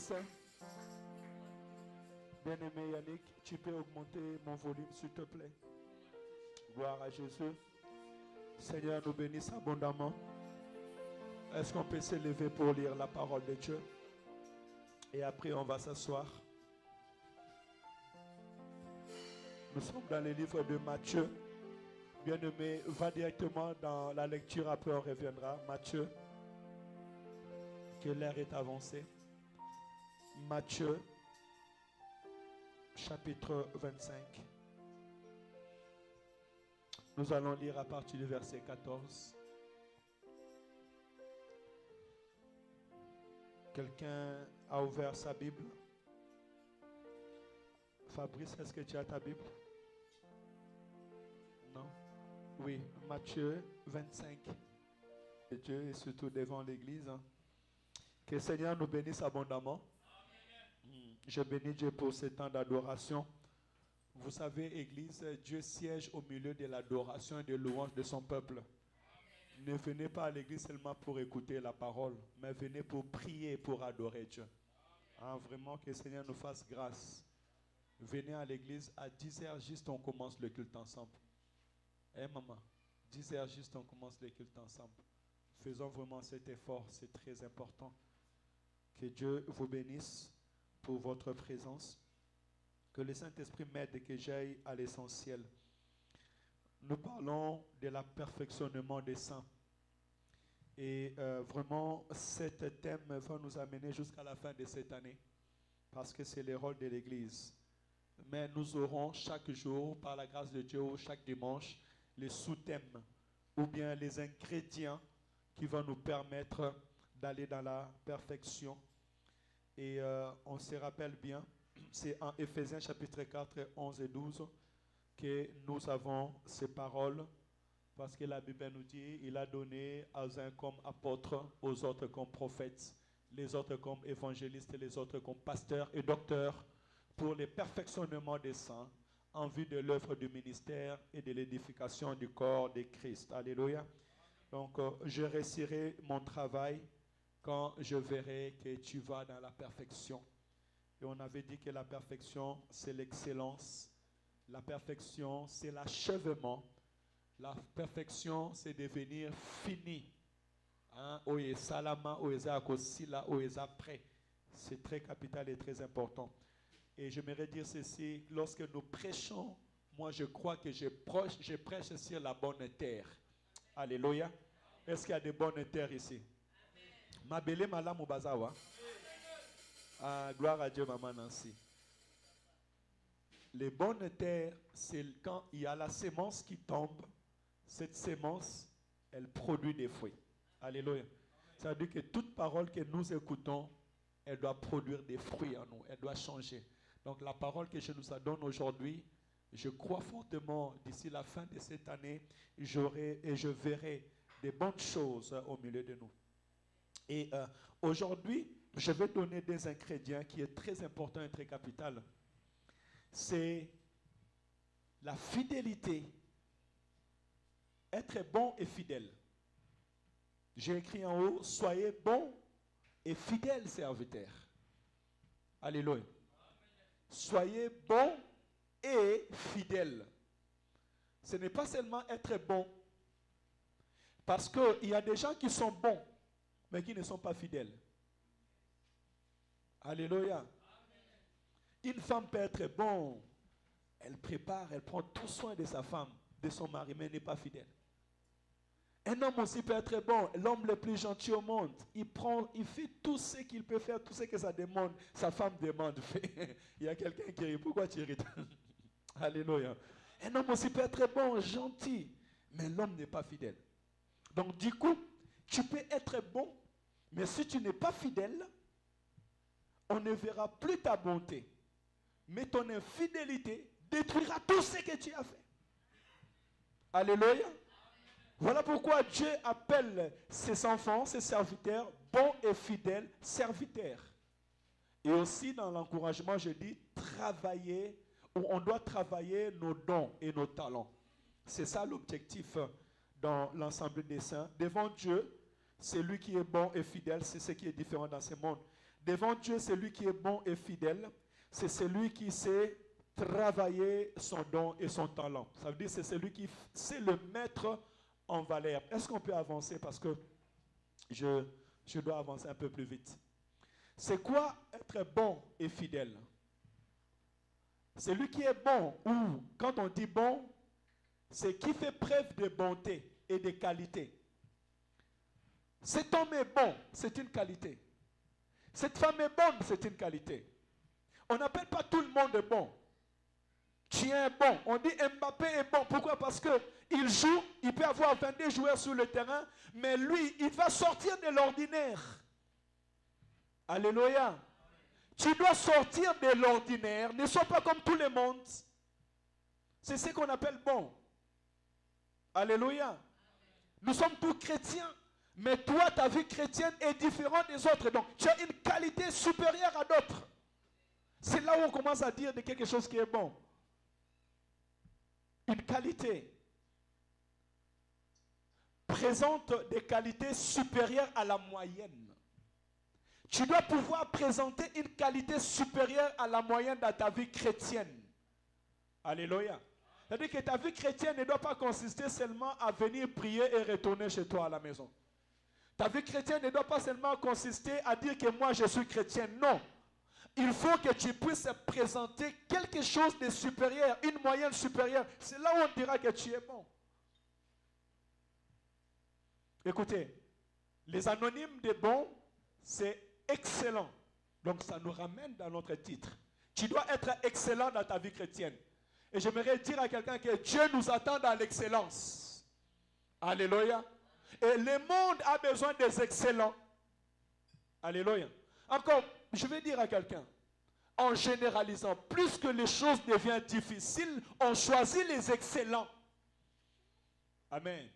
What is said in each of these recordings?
Bénisse. Bien-aimé Yannick, tu peux augmenter mon volume s'il te plaît. Gloire à Jésus. Seigneur, nous bénisse abondamment. Est-ce qu'on peut s'élever pour lire la parole de Dieu? Et après, on va s'asseoir. Nous sommes dans le livre de Matthieu. Bien-aimé, va directement dans la lecture, après on reviendra. Matthieu, que l'heure est avancée. Matthieu, chapitre 25. Nous allons lire à partir du verset 14. Quelqu'un a ouvert sa Bible? Fabrice, est-ce que tu as ta Bible? Non? Oui, Matthieu 25. Et Dieu est surtout devant l'Église. Que le Seigneur nous bénisse abondamment. Je bénis Dieu pour ce temps d'adoration. Vous savez, Église, Dieu siège au milieu de l'adoration et de louange de son peuple. Ne venez pas à l'église seulement pour écouter la parole, mais venez pour prier, pour adorer Dieu. Vraiment que le Seigneur nous fasse grâce. Venez à l'église à 10h juste, on commence le culte ensemble. Maman, 10h juste, on commence le culte ensemble. Faisons vraiment cet effort, c'est très important. Que Dieu vous bénisse pour votre présence. Que le Saint-Esprit m'aide et que j'aille à l'essentiel. Nous parlons de la perfectionnement des saints. Et vraiment, cet thème va nous amener jusqu'à la fin de cette année. Parce que c'est le rôle de l'Église. Mais nous aurons chaque jour, par la grâce de Dieu, ou chaque dimanche, les sous-thèmes ou bien les ingrédients qui vont nous permettre d'aller dans la perfection. Et on se rappelle bien, c'est en Éphésiens chapitre 4, 11 et 12 que nous avons ces paroles, parce que la Bible nous dit, il a donné aux uns comme apôtres, aux autres comme prophètes, les autres comme évangélistes, les autres comme pasteurs et docteurs, pour le perfectionnement des saints, en vue de l'œuvre du ministère et de l'édification du corps de Christ. Alléluia. Donc, je réussirai mon travail quand je verrai que tu vas dans la perfection. Et on avait dit que la perfection, c'est l'excellence. La perfection, c'est l'achèvement. La perfection, c'est devenir fini. Oye salama, oye akosila, oye prêt. C'est très capital et très important. Et j'aimerais dire ceci, lorsque nous prêchons, moi je crois que je prêche sur la bonne terre. Alléluia. Est-ce qu'il y a de bonnes terres ici? Mabele malamu bazawa. Gloire à Dieu, maman Nancy. Les bonnes terres, c'est quand il y a la sémence qui tombe. Cette sémence, elle produit des fruits. Alléluia. Ça veut dire que toute parole que nous écoutons, elle doit produire des fruits en nous. Elle doit changer. Donc la parole que je nous donne aujourd'hui, je crois fortement d'ici la fin de cette année, je verrai des bonnes choses au milieu de nous. Et aujourd'hui, je vais donner des ingrédients qui est très important et très capital. C'est la fidélité. Être bon et fidèle. J'ai écrit en haut, soyez bons et fidèles serviteurs. Alléluia. Soyez bons et fidèles. Ce n'est pas seulement être bon. Parce qu'il y a des gens qui sont bons, mais qui ne sont pas fidèles. Alléluia. Une femme peut être bonne. Elle prépare, elle prend tout soin de sa femme, de son mari, mais elle n'est pas fidèle. Un homme aussi peut être bon, l'homme le plus gentil au monde. Il fait tout ce qu'il peut faire, tout ce que ça demande, sa femme demande. Il y a quelqu'un qui rit, pourquoi tu ris? Alléluia. Un homme aussi peut être bon, gentil, mais l'homme n'est pas fidèle. Donc du coup, tu peux être bon, mais si tu n'es pas fidèle, on ne verra plus ta bonté. Mais ton infidélité détruira tout ce que tu as fait. Alléluia. Voilà pourquoi Dieu appelle ses enfants, ses serviteurs, bons et fidèles serviteurs. Et aussi dans l'encouragement, je dis, travailler, on doit travailler nos dons et nos talents. C'est ça l'objectif dans l'ensemble des saints. Devant Dieu, c'est lui qui est bon et fidèle, c'est ce qui est différent dans ce monde. Devant Dieu, celui qui est bon et fidèle, c'est celui qui sait travailler son don et son talent. Ça veut dire que c'est celui qui sait le mettre en valeur. Est-ce qu'on peut avancer parce que je dois avancer un peu plus vite. C'est quoi être bon et fidèle? Celui qui est bon, ou quand on dit bon, c'est qui fait preuve de bonté et de qualité. Cet homme est bon, c'est une qualité. Cette femme est bonne, c'est une qualité. On n'appelle pas tout le monde bon. Tu es bon. On dit Mbappé est bon. Pourquoi? Parce qu'il joue, il peut avoir 22 joueurs sur le terrain, mais lui, il va sortir de l'ordinaire. Alléluia. Tu dois sortir de l'ordinaire. Ne sois pas comme tout le monde. C'est ce qu'on appelle bon. Alléluia. Nous sommes tous chrétiens. Mais toi, ta vie chrétienne est différente des autres. Donc, tu as une qualité supérieure à d'autres. C'est là où on commence à dire de quelque chose qui est bon. Une qualité présente des qualités supérieures à la moyenne. Tu dois pouvoir présenter une qualité supérieure à la moyenne dans ta vie chrétienne. Alléluia. C'est-à-dire que ta vie chrétienne ne doit pas consister seulement à venir prier et retourner chez toi à la maison. Ta vie chrétienne ne doit pas seulement consister à dire que moi je suis chrétien. Non. Il faut que tu puisses présenter quelque chose de supérieur, une moyenne supérieure. C'est là où on dira que tu es bon. Écoutez, les anonymes des bons, c'est excellent. Donc ça nous ramène dans notre titre. Tu dois être excellent dans ta vie chrétienne. Et j'aimerais dire à quelqu'un que Dieu nous attend dans l'excellence. Alléluia. Et le monde a besoin des excellents. Alléluia. Encore, je vais dire à quelqu'un, en généralisant, plus que les choses deviennent difficiles, on choisit les excellents. Amen.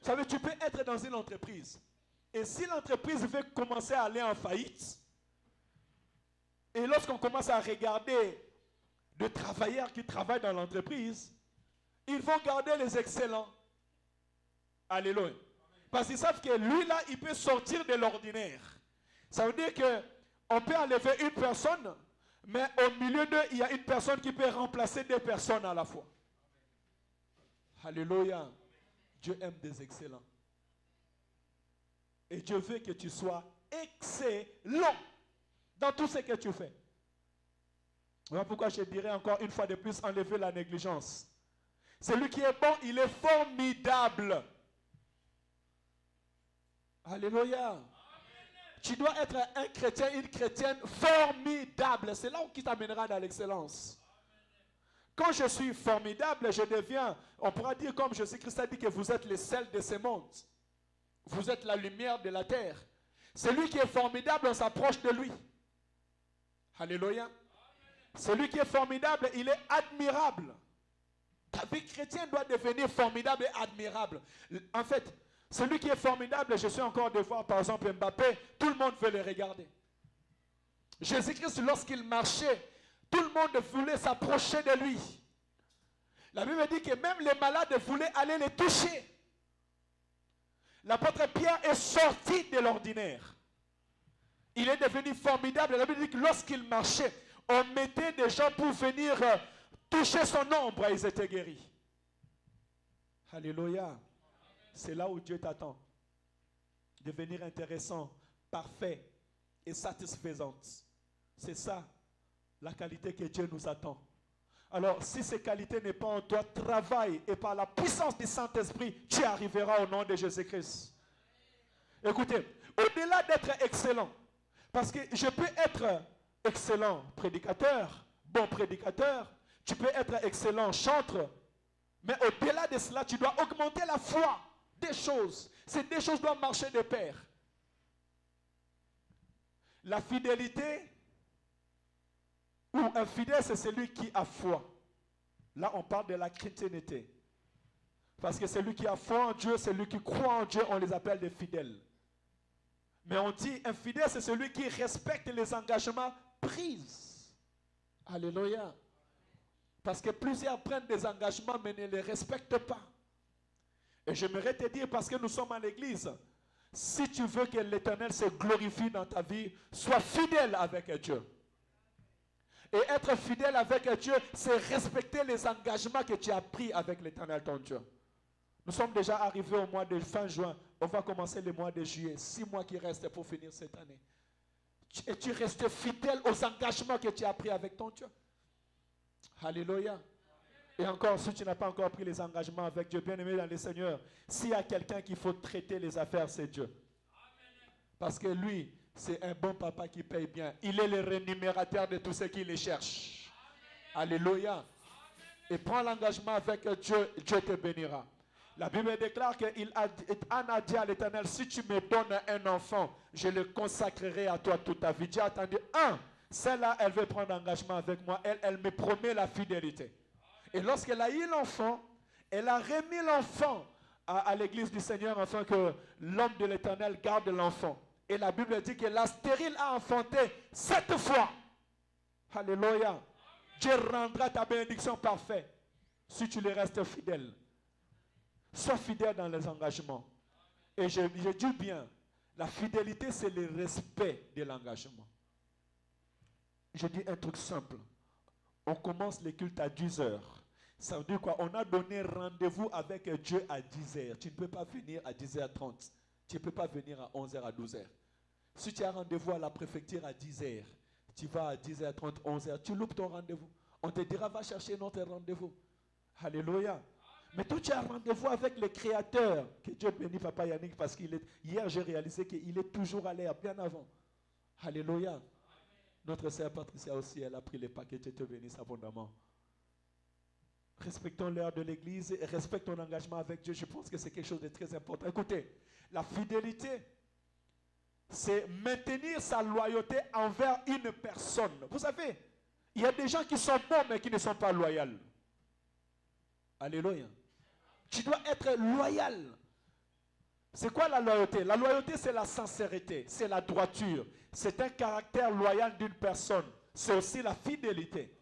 Vous savez, tu peux être dans une entreprise. Et si l'entreprise veut commencer à aller en faillite, et lorsqu'on commence à regarder de travailleurs qui travaillent dans l'entreprise, ils vont garder les excellents. Alléluia. Parce qu'ils savent que lui là, il peut sortir de l'ordinaire. Ça veut dire qu'on peut enlever une personne, mais au milieu d'eux, il y a une personne qui peut remplacer deux personnes à la fois. Alléluia. Dieu aime des excellents. Et Dieu veut que tu sois excellent dans tout ce que tu fais. Voilà pourquoi je dirais encore une fois de plus, enlever la négligence. Celui qui est bon, il est formidable. Alléluia. Amen. Tu dois être un chrétien, une chrétienne formidable. C'est là où qui t'amènera dans l'excellence. Quand je suis formidable, je deviens, on pourra dire comme Jésus-Christ a dit que vous êtes les sels de ce monde. Vous êtes la lumière de la terre. Celui qui est formidable, on s'approche de lui. Alléluia. Celui qui est formidable, il est admirable. Ta vie chrétienne doit devenir formidable et admirable. En fait, celui qui est formidable, je suis encore de voir par exemple Mbappé, tout le monde veut le regarder. Jésus-Christ, lorsqu'il marchait, tout le monde voulait s'approcher de lui. La Bible dit que même les malades voulaient aller les toucher. L'apôtre Pierre est sorti de l'ordinaire. Il est devenu formidable. La Bible dit que lorsqu'il marchait, on mettait des gens pour venir toucher son ombre et ils étaient guéris. Alléluia. C'est là où Dieu t'attend. Devenir intéressant, parfait et satisfaisante. C'est ça, la qualité que Dieu nous attend. Alors, si ces qualités n'est pas en toi, travaille et par la puissance du Saint-Esprit, tu arriveras au nom de Jésus-Christ. Écoutez, au-delà d'être excellent, parce que je peux être excellent prédicateur, bon prédicateur, tu peux être excellent chanteur, mais au-delà de cela, tu dois augmenter la foi des choses. Ces deux choses doivent marcher de pair. La fidélité, ou un fidèle, c'est celui qui a foi. Là, on parle de la chrétienté. Parce que celui qui a foi en Dieu, celui qui croit en Dieu, on les appelle des fidèles. Mais on dit, un fidèle, c'est celui qui respecte les engagements pris. Alléluia. Parce que plusieurs prennent des engagements, mais ne les respectent pas. Et j'aimerais te dire, parce que nous sommes à l'église, Si tu veux que l'Éternel se glorifie dans ta vie, sois fidèle avec Dieu. Et être fidèle avec Dieu, c'est respecter les engagements que tu as pris avec l'Éternel ton Dieu. Nous sommes déjà arrivés au mois de fin juin. On va commencer le mois de juillet. 6 mois qui restent pour finir cette année. Et tu restes fidèle aux engagements que tu as pris avec ton Dieu. Alléluia. Et encore, si tu n'as pas encore pris les engagements avec Dieu, bien aimé dans le Seigneur, s'il y a quelqu'un qu'il faut traiter les affaires, c'est Dieu. Parce que lui, c'est un bon papa qui paye bien. Il est le rémunérateur de tous ceux qui les cherchent. Alléluia. Et prends l'engagement avec Dieu, Dieu te bénira. La Bible déclare qu'Anne a dit à l'Éternel, si tu me donnes un enfant, je le consacrerai à toi toute ta vie. Dieu a attendu, celle-là, elle veut prendre engagement avec moi. Elle me promet la fidélité. Et lorsqu'elle a eu l'enfant, elle a remis l'enfant à l'église du Seigneur afin que l'homme de l'Éternel garde l'enfant. Et la Bible dit que la stérile a enfanté 7 fois. Alléluia. Dieu rendra ta bénédiction parfaite si tu les restes fidèle. Sois fidèle dans les engagements. Et je dis bien, la fidélité, c'est le respect de l'engagement. Je dis un truc simple. On commence les cultes à 10 heures. Ça veut dire quoi? On a donné rendez-vous avec Dieu à 10 heures. Tu ne peux pas venir à 10h30. Tu ne peux pas venir à 11h, à 12h. Si tu as rendez-vous à la préfecture à 10h, tu vas à 10h30, 11h, tu loupes ton rendez-vous. On te dira, va chercher notre rendez-vous. Alléluia. Mais toi, tu as rendez-vous avec le Créateur. Que Dieu bénisse Papa Yannick, parce hier, j'ai réalisé qu'il est toujours à l'air, bien avant. Alléluia. Notre sœur Patricia aussi, elle a pris les paquets. Dieu te bénisse abondamment. Respectons l'heure de l'église et respecte ton engagement avec Dieu. Je pense que c'est quelque chose de très important. Écoutez, la fidélité, c'est maintenir sa loyauté envers une personne. Vous savez, il y a des gens qui sont bons mais qui ne sont pas loyaux. Alléluia. Tu dois être loyal. C'est quoi la loyauté? La loyauté, c'est la sincérité, c'est la droiture. C'est un caractère loyal d'une personne. C'est aussi la fidélité.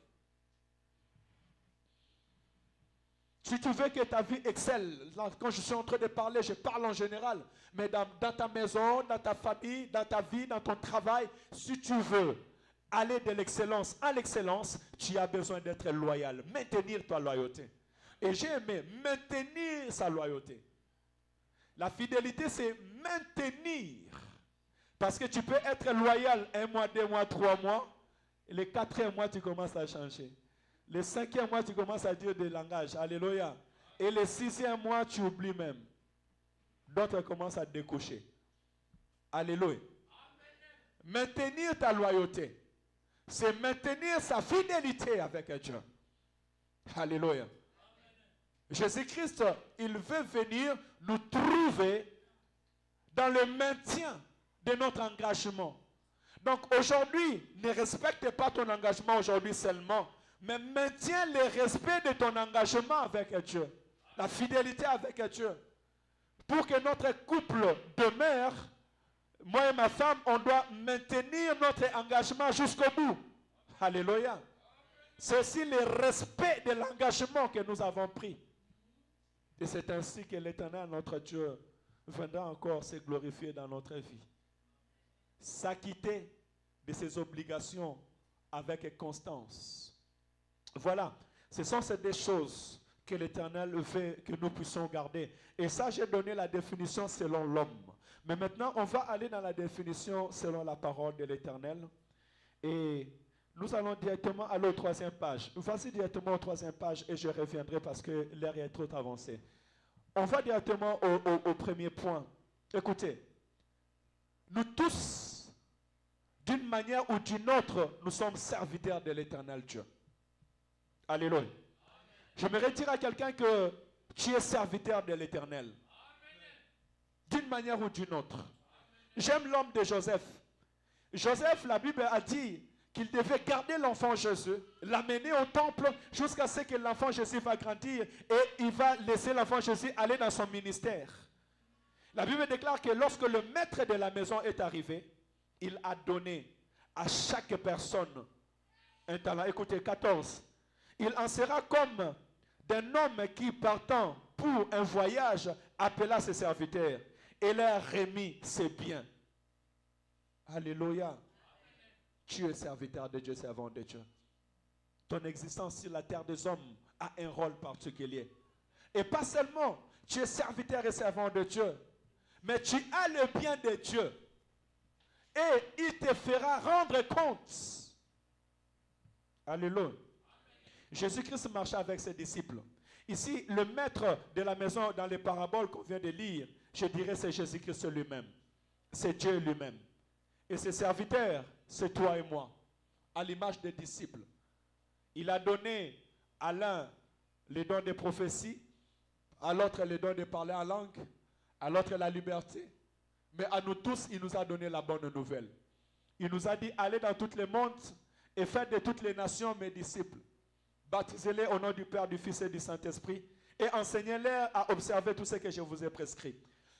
Si tu veux que ta vie excelle, quand je suis en train de parler, je parle en général, mais dans ta maison, dans ta famille, dans ta vie, dans ton travail, si tu veux aller de l'excellence à l'excellence, tu as besoin d'être loyal, maintenir ta loyauté. Et j'ai aimé maintenir sa loyauté. La fidélité, c'est maintenir. Parce que tu peux être loyal 1 mois, 2 mois, 3 mois, et le 4e mois, tu commences à changer. Le 5e mois, tu commences à dire des langages. Alléluia. Et le 6e mois, tu oublies même. D'autres commencent à décocher. Alléluia. Maintenir ta loyauté, c'est maintenir sa fidélité avec Dieu. Alléluia. Jésus-Christ, il veut venir nous trouver dans le maintien de notre engagement. Donc aujourd'hui, ne respecte pas ton engagement aujourd'hui seulement, mais maintiens le respect de ton engagement avec Dieu. La fidélité avec Dieu. Pour que notre couple demeure, moi et ma femme, on doit maintenir notre engagement jusqu'au bout. Alléluia. C'est aussi le respect de l'engagement que nous avons pris. Et c'est ainsi que l'Éternel, notre Dieu, viendra encore se glorifier dans notre vie. S'acquitter de ses obligations avec constance. Voilà, ce sont ces deux choses que l'Éternel veut que nous puissions garder. Et ça, j'ai donné la définition selon l'homme. Mais maintenant, on va aller dans la définition selon la parole de l'Éternel. Et nous allons directement aller aux 3e page. Voici directement aux 3e page et je reviendrai parce que l'heure est trop avancée. On va directement au premier point. Écoutez, nous tous, d'une manière ou d'une autre, nous sommes serviteurs de l'Éternel Dieu. Alléluia. J'aimerais dire à quelqu'un que tu es serviteur de l'Éternel. D'une manière ou d'une autre. J'aime l'homme de Joseph. Joseph, la Bible a dit qu'il devait garder l'enfant Jésus, l'amener au temple jusqu'à ce que l'enfant Jésus va grandir et il va laisser l'enfant Jésus aller dans son ministère. La Bible déclare que lorsque le maître de la maison est arrivé, il a donné à chaque personne un talent. Écoutez, 14. Il en sera comme d'un homme qui, partant pour un voyage, appela ses serviteurs. et leur remis ses biens. Alléluia. Tu es serviteur de Dieu, servant de Dieu. Ton existence sur la terre des hommes a un rôle particulier. Et pas seulement, tu es serviteur et servant de Dieu, mais tu as le bien de Dieu. Et il te fera rendre compte. Alléluia. Jésus-Christ marchait avec ses disciples. Ici, le maître de la maison dans les paraboles qu'on vient de lire, je dirais c'est Jésus-Christ lui-même. C'est Dieu lui-même. Et ses serviteurs, c'est toi et moi, à l'image des disciples. Il a donné à l'un les dons de prophétie, à l'autre les dons de parler en langue, à l'autre la liberté. Mais à nous tous, il nous a donné la bonne nouvelle. Il nous a dit, allez dans tous les mondes et faites de toutes les nations mes disciples. Baptisez-les au nom du Père, du Fils et du Saint-Esprit et enseignez-les à observer tout ce que je vous ai prescrit.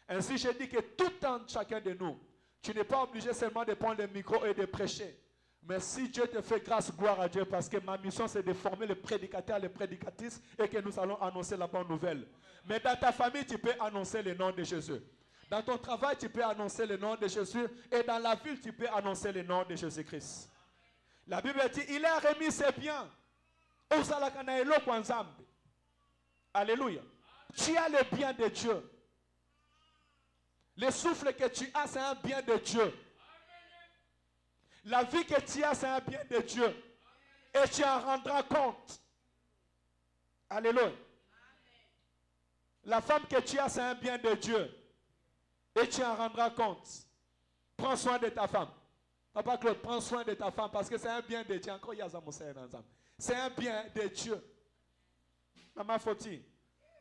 Ainsi, je dis que tout en chacun de nous, tu n'es pas obligé seulement de prendre le micro et de prêcher. Mais si Dieu te fait grâce, gloire à Dieu, parce que ma mission c'est de former les prédicateurs, les prédicatrices et que nous allons annoncer la bonne nouvelle. Mais dans ta famille, tu peux annoncer le nom de Jésus. Dans ton travail, tu peux annoncer le nom de Jésus. Et dans la ville, tu peux annoncer le nom de Jésus-Christ. La Bible dit, il a remis ses biens. Alléluia. Tu as le bien de Dieu. Le souffle que tu as, c'est un bien de Dieu. La vie que tu as, c'est un bien de Dieu. Et tu en rendras compte. Alléluia. La femme que tu as, c'est un bien de Dieu. Et tu en rendras compte. Prends soin de ta femme. Papa Claude, prends soin de ta femme parce que c'est un bien de Dieu. Encore, c'est un bien de Dieu. Maman Foti,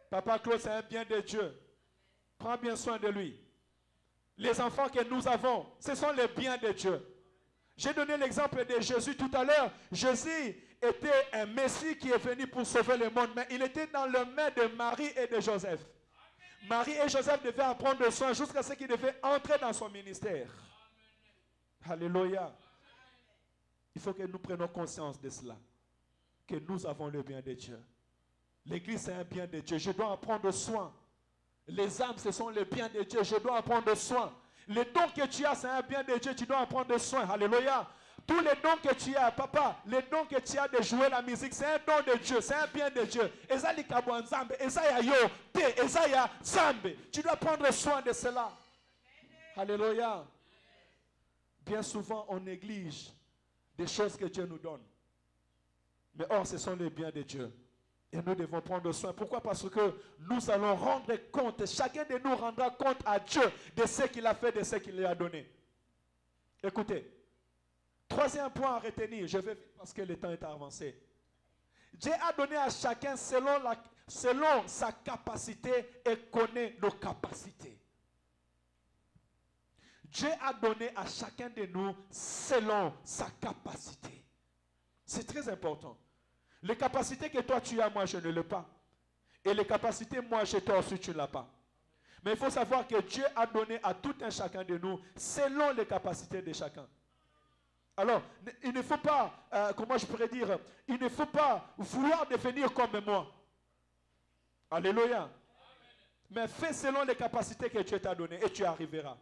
Papa Claude, c'est un bien de Dieu. Prends bien soin de lui. Les enfants que nous avons, ce sont les biens de Dieu. J'ai donné l'exemple de Jésus tout à l'heure. Jésus était un Messie qui est venu pour sauver le monde, mais il était dans le main de Marie et de Joseph. Marie et Joseph devaient en prendre soin jusqu'à ce qu'il devait entrer dans son ministère. Alléluia. Il faut que nous prenions conscience de cela. Que nous avons le bien de Dieu. L'église, c'est un bien de Dieu. Je dois en prendre soin. Les âmes, ce sont le bien de Dieu. Je dois en prendre soin. Les dons que tu as, c'est un bien de Dieu. Tu dois en prendre soin. Alléluia. Tous les dons que tu as, papa, les dons que tu as de jouer la musique, c'est un don de Dieu, c'est un bien de Dieu. Tu dois prendre soin de cela. Alléluia. Bien souvent, on néglige des choses que Dieu nous donne. Mais or, ce sont les biens de Dieu. Et nous devons prendre soin. Pourquoi? Parce que nous allons rendre compte, chacun de nous rendra compte à Dieu de ce qu'il a fait, de ce qu'il lui a donné. Écoutez, troisième point à retenir, je vais vite parce que le temps est avancé. Dieu a donné à chacun selon sa capacité et connaît nos capacités. Dieu a donné à chacun de nous selon sa capacité. C'est très important. Les capacités que toi tu as, moi je ne l'ai pas. Et les capacités, moi chez toi aussi tu ne l'as pas. Mais il faut savoir que Dieu a donné à tout un chacun de nous selon les capacités de chacun. Alors, il ne faut pas, comment je pourrais dire, il ne faut pas vouloir devenir comme moi. Alléluia. Mais fais selon les capacités que Dieu t'a données et tu arriveras.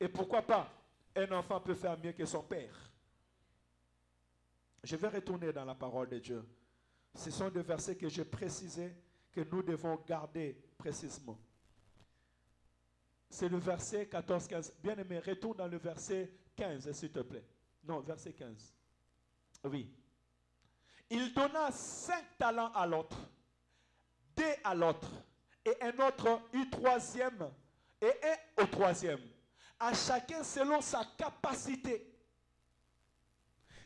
Et pourquoi pas, un enfant peut faire mieux que son père. Je vais retourner dans la parole de Dieu. Ce sont des versets que j'ai précisés, que nous devons garder précisément. C'est le verset 14-15. Bien-aimé, retourne dans le verset 15, s'il te plaît. Non, verset 15. Oui. Il donna 5 talents à l'autre, 2 à l'autre, et un autre, une troisième, et un au troisième. À chacun selon sa capacité.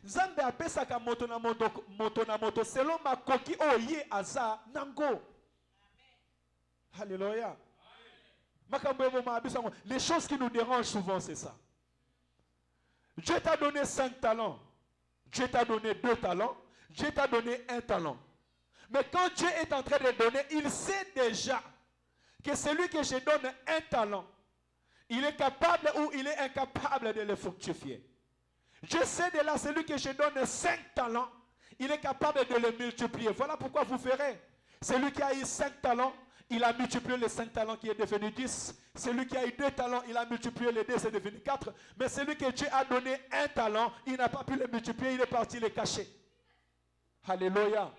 Nzambe apesaka moto na moto selon makoki oye aza nango. Alléluia. Les choses qui nous dérangent souvent, c'est ça. Dieu t'a donné 5 talents. Dieu t'a donné 2 talents. Dieu t'a donné 1 talent. Mais quand Dieu est en train de donner, il sait déjà que celui que je donne 1 talent, il est capable ou il est incapable de le fructifier. Je sais de là, celui que je donne 5 talents, il est capable de le multiplier. Voilà pourquoi vous verrez, celui qui a eu 5 talents, il a multiplié les 5 talents qui est devenu 10. Celui qui a eu 2 talents, il a multiplié les 2, c'est devenu 4. Mais celui que Dieu a donné 1 talent, il n'a pas pu le multiplier, il est parti les cacher. Alléluia.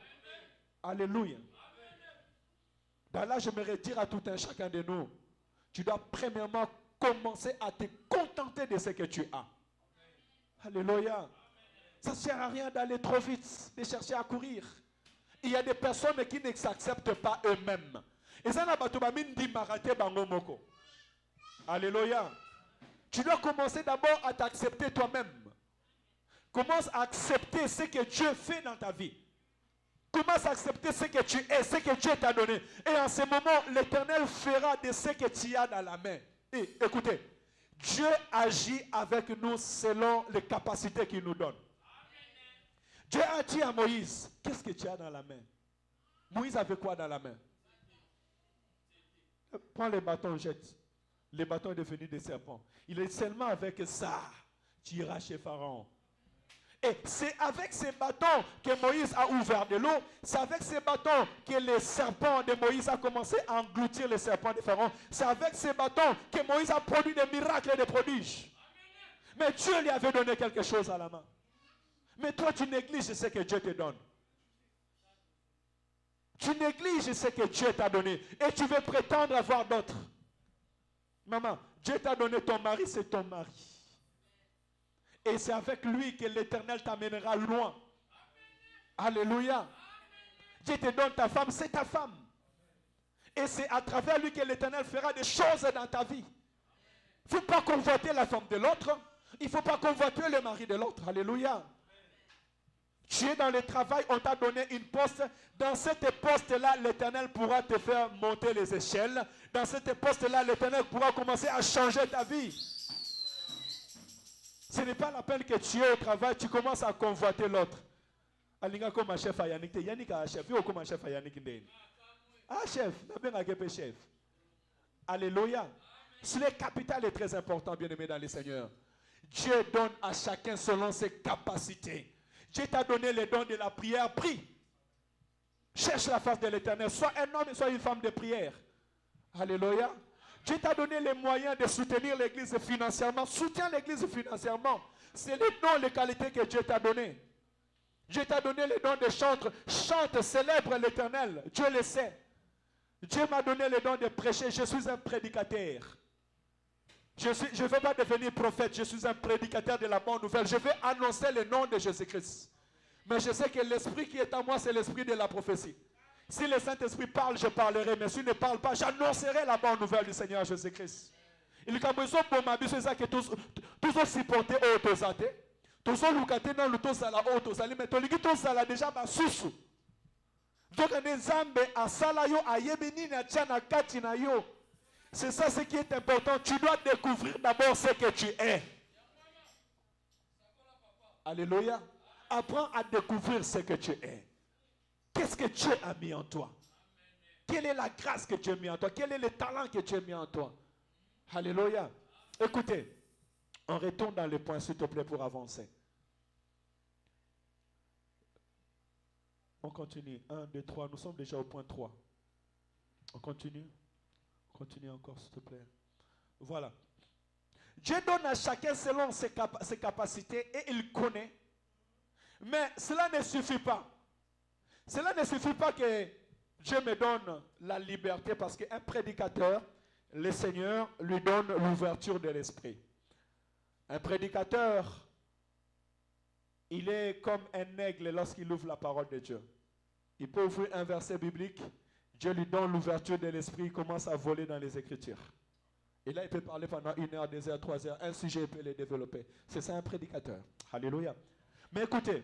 Alléluia. Dans là, j'aimerais dire à tout un chacun de nous, tu dois premièrement commencer à te contenter de ce que tu as. Alléluia. Ça ne sert à rien d'aller trop vite, de chercher à courir. Il y a des personnes qui ne s'acceptent pas eux-mêmes. Et ça n'a pas tout dit maraté bango moko. Alléluia. Tu dois commencer d'abord à t'accepter toi-même. Commence à accepter ce que Dieu fait dans ta vie. Commence à accepter ce que tu es, ce que Dieu t'a donné. Et en ce moment, l'Éternel fera de ce que tu as dans la main. Et écoutez, Dieu agit avec nous selon les capacités qu'il nous donne. Dieu a dit à Moïse, qu'est-ce que tu as dans la main? Moïse avait quoi dans la main? Prends les bâtons, jette. Les bâtons sont devenus des serpents. Il est seulement avec ça, tu iras chez Pharaon. Et c'est avec ces bâtons que Moïse a ouvert de l'eau. C'est avec ces bâtons que les serpents de Moïse a commencé à engloutir les serpents de Pharaon. C'est avec ces bâtons que Moïse a produit des miracles et des prodiges. Mais Dieu lui avait donné quelque chose à la main. Mais toi, tu négliges ce que Dieu te donne. Tu négliges ce que Dieu t'a donné. Et tu veux prétendre avoir d'autres. Maman, Dieu t'a donné ton mari, c'est ton mari. Et c'est avec lui que l'Éternel t'amènera loin. Alléluia. Dieu te donne ta femme, c'est ta femme. Et c'est à travers lui que l'Éternel fera des choses dans ta vie. Il ne faut pas convoiter la femme de l'autre. Il ne faut pas convoiter le mari de l'autre. Alléluia. Tu es dans le travail, on t'a donné une poste. Dans cette poste-là, l'Éternel pourra te faire monter les échelles. Dans cette poste-là, l'Éternel pourra commencer à changer ta vie. Ce n'est pas la peine que tu es au travail, tu commences à convoiter l'autre. Alinga comme un chef à Yannick, Yannick a un chef, yo comme un chef à Yannick. Ah chef, chef. Alléluia. Le capital est très important, bien aimé dans les seigneurs. Dieu donne à chacun selon ses capacités. Dieu t'a donné les dons de la prière, prie. Cherche la face de l'Éternel. Sois un homme et sois une femme de prière. Alléluia. Dieu t'a donné les moyens de soutenir l'Église financièrement. Soutiens l'Église financièrement. C'est les dons, les qualités que Dieu t'a donné. Dieu t'a donné les dons de chanter. Chante, célèbre l'Éternel. Dieu le sait. Dieu m'a donné les dons de prêcher. Je suis un prédicateur. Je ne veux pas devenir prophète. Je suis un prédicateur de la bonne nouvelle. Je vais annoncer le nom de Jésus-Christ. Mais je sais que l'esprit qui est en moi, c'est l'esprit de la prophétie. Si le Saint-Esprit parle, je parlerai. Mais s'il ne parle pas, j'annoncerai la bonne nouvelle du Seigneur Jésus-Christ. Il y a des gens qui tous supporté au tosate. Tous ont lucraté dans le tosala au tosali. Mais tous les tosala déjà ma sous. Donc les ambe à salayo à yebini na tchana katina yo. C'est ça ce qui est important. Tu dois découvrir d'abord ce que tu es. Alléluia. Apprends à découvrir ce que tu es. Qu'est-ce que Dieu a mis en toi? Quelle est la grâce que Dieu a mis en toi? Quel est le talent que Dieu a mis en toi? Alléluia. Écoutez, on retourne dans les points, s'il te plaît, pour avancer. On continue. 1, 2, 3. Nous sommes déjà au point 3. On continue. Continue encore, s'il te plaît. Voilà. Dieu donne à chacun selon ses capacités et il connaît. Mais cela ne suffit pas. Cela ne suffit pas que Dieu me donne la liberté parce qu'un prédicateur, le Seigneur lui donne l'ouverture de l'esprit. Un prédicateur, il est comme un aigle lorsqu'il ouvre la parole de Dieu. Il peut ouvrir un verset biblique, Dieu lui donne l'ouverture de l'esprit, il commence à voler dans les Écritures. Et là, il peut parler pendant 1 heure, 2 heures, 3 heures. Un sujet, il peut le développer. C'est ça un prédicateur. Alléluia. Mais écoutez,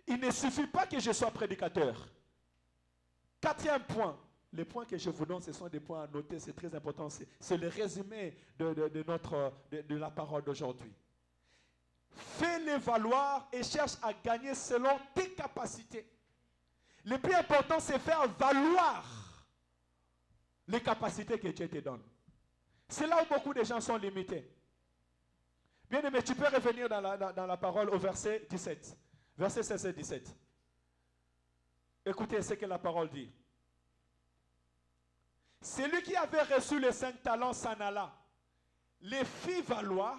il ne suffit pas que je sois prédicateur. 4e point. Les points que je vous donne, ce sont des points à noter. C'est très important. C'est le résumé de la parole d'aujourd'hui. Fais-les valoir et cherche à gagner selon tes capacités. Le plus important, c'est faire valoir les capacités que Dieu te donne. C'est là où beaucoup de gens sont limités. Bien aimé, tu peux revenir dans la parole au verset 17. Verset 16 et 17. Écoutez ce que la parole dit. Celui qui avait reçu les 5 talents s'en alla, les fit valoir,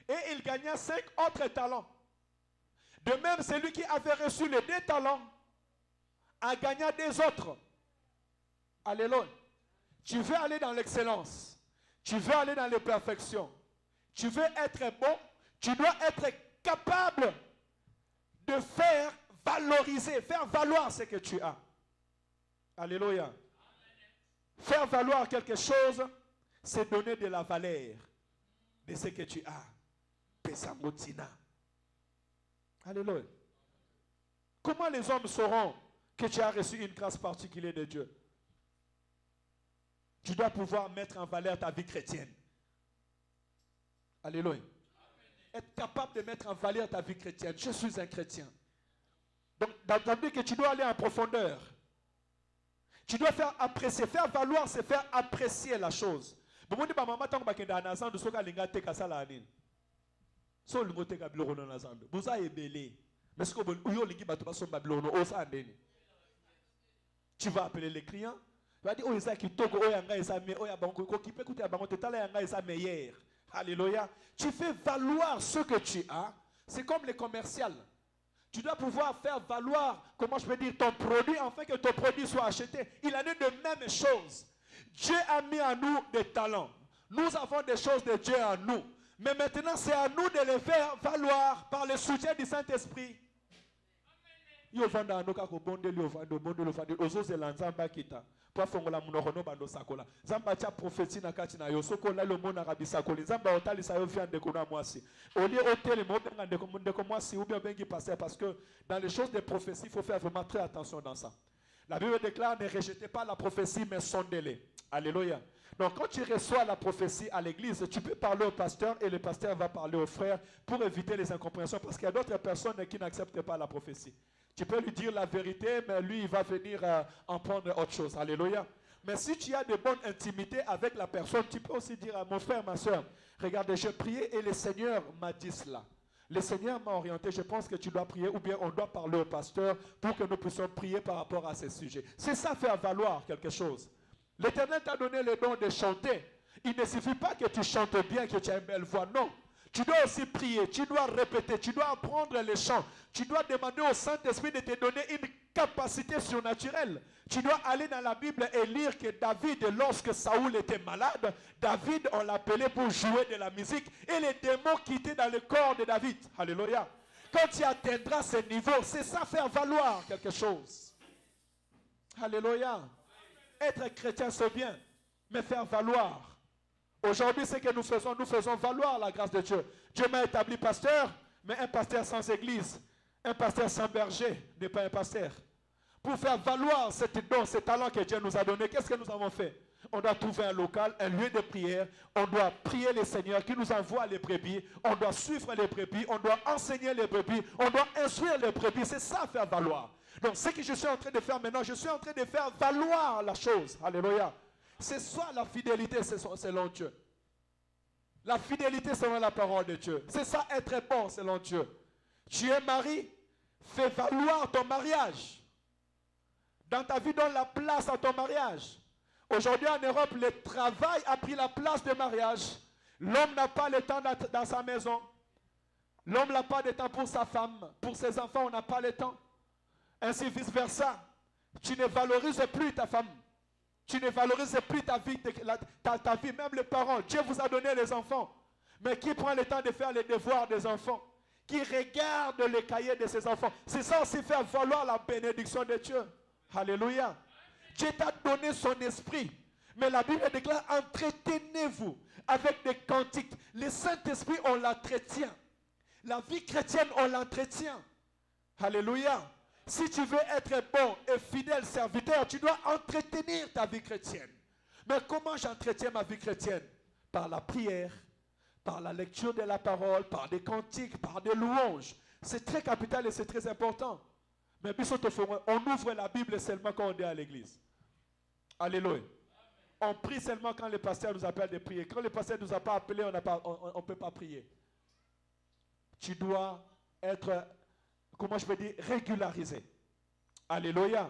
et il gagna 5 autres talents. De même, celui qui avait reçu les 2 talents a gagné des autres. Alléluia. Tu veux aller dans l'excellence. Tu veux aller dans la perfection. Tu veux être bon. Tu dois être capable de faire valoriser, faire valoir ce que tu as. Alléluia. Faire valoir quelque chose, c'est donner de la valeur de ce que tu as. Pesamotina. Alléluia. Comment les hommes sauront que tu as reçu une grâce particulière de Dieu? Tu dois pouvoir mettre en valeur ta vie chrétienne. Alléluia. Être capable de mettre en valeur ta vie chrétienne. Je suis un chrétien. Donc, d'entendre que tu dois aller en profondeur. Tu dois faire apprécier. Faire valoir, c'est faire apprécier la chose. Tu vas appeler les clients. Tu vas dire, oh, alléluia. Tu fais valoir ce que tu as. C'est comme les commerciales. Tu dois pouvoir faire valoir, comment je peux dire, ton produit, afin que ton produit soit acheté. Il en est de même chose. Dieu a mis en nous des talents. Nous avons des choses de Dieu en nous. Mais maintenant, c'est à nous de les faire valoir par le soutien du Saint-Esprit. Pafongola munohono bando sakola zamba cha prophétie na kati na yo sokola le mona rabisakoli zamba otali sa yo viande kuna mwasi oli hôtel mo benga ndeko mwasi ou bien bengi passer parce que dans les choses de prophétie il faut faire vraiment très attention dans ça. La Bible déclare ne rejetez pas la prophétie mais sondez-les. Alléluia. Donc quand tu reçois la prophétie à l'église, tu peux parler au pasteur et le pasteur va parler aux frères pour éviter les incompréhensions parce qu'il y a d'autres personnes qui n'acceptent pas la prophétie. Tu peux lui dire la vérité, mais lui, il va venir en prendre autre chose. Alléluia. Mais si tu as de bonnes intimités avec la personne, tu peux aussi dire à mon frère, ma soeur, regardez, je priais et le Seigneur m'a dit cela. Le Seigneur m'a orienté, je pense que tu dois prier ou bien on doit parler au pasteur pour que nous puissions prier par rapport à ces sujets. C'est ça, faire valoir quelque chose. L'Éternel t'a donné le don de chanter. Il ne suffit pas que tu chantes bien, que tu as une belle voix, non. Tu dois aussi prier, tu dois répéter, tu dois apprendre les chants. Tu dois demander au Saint-Esprit de te donner une capacité surnaturelle. Tu dois aller dans la Bible et lire que David, lorsque Saoul était malade, David, on l'appelait pour jouer de la musique et les démons quittaient dans le corps de David. Alléluia. Quand tu atteindras ce niveau, c'est ça, faire valoir quelque chose. Alléluia. Être chrétien, c'est bien, mais faire valoir. Aujourd'hui, ce que nous faisons valoir la grâce de Dieu. Dieu m'a établi pasteur, mais un pasteur sans église, un pasteur sans berger n'est pas un pasteur. Pour faire valoir cette don, ce talent que Dieu nous a donné, qu'est-ce que nous avons fait? On doit trouver un local, un lieu de prière. On doit prier le Seigneur qui nous envoie les brebis. On doit suivre les brebis. On doit enseigner les brebis. On doit instruire les brebis. C'est ça, faire valoir. Donc, ce que je suis en train de faire maintenant, je suis en train de faire valoir la chose. Alléluia. C'est soit la fidélité selon Dieu. La fidélité selon la parole de Dieu. C'est ça, être bon selon Dieu. Tu es marié, fais valoir ton mariage. Dans ta vie, donne la place à ton mariage. Aujourd'hui en Europe, le travail a pris la place du mariage. L'homme n'a pas le temps dans sa maison. L'homme n'a pas de temps pour sa femme. Pour ses enfants, on n'a pas le temps. Ainsi vice-versa. Tu ne valorises plus ta femme. Tu ne valorises plus ta vie, ta vie, même les parents. Dieu vous a donné les enfants. Mais qui prend le temps de faire les devoirs des enfants? Qui regarde les cahiers de ses enfants? C'est ça aussi, faire valoir la bénédiction de Dieu. Alléluia. Dieu t'a donné son esprit. Mais la Bible déclare, entretenez-vous avec des cantiques. Le Saint-Esprit, on l'entretient. La vie chrétienne, on l'entretient. Alléluia. Si tu veux être bon et fidèle serviteur, tu dois entretenir ta vie chrétienne. Mais comment j'entretiens ma vie chrétienne? Par la prière, par la lecture de la parole, par des cantiques, par des louanges. C'est très capital et c'est très important. Mais on ouvre la Bible seulement quand on est à l'église. Alléluia. On prie seulement quand le pasteur nous appelle de prier. Quand le pasteur ne nous a pas appelés, on ne peut pas prier. Tu dois être, comment je peux dire, régularisé. Alléluia.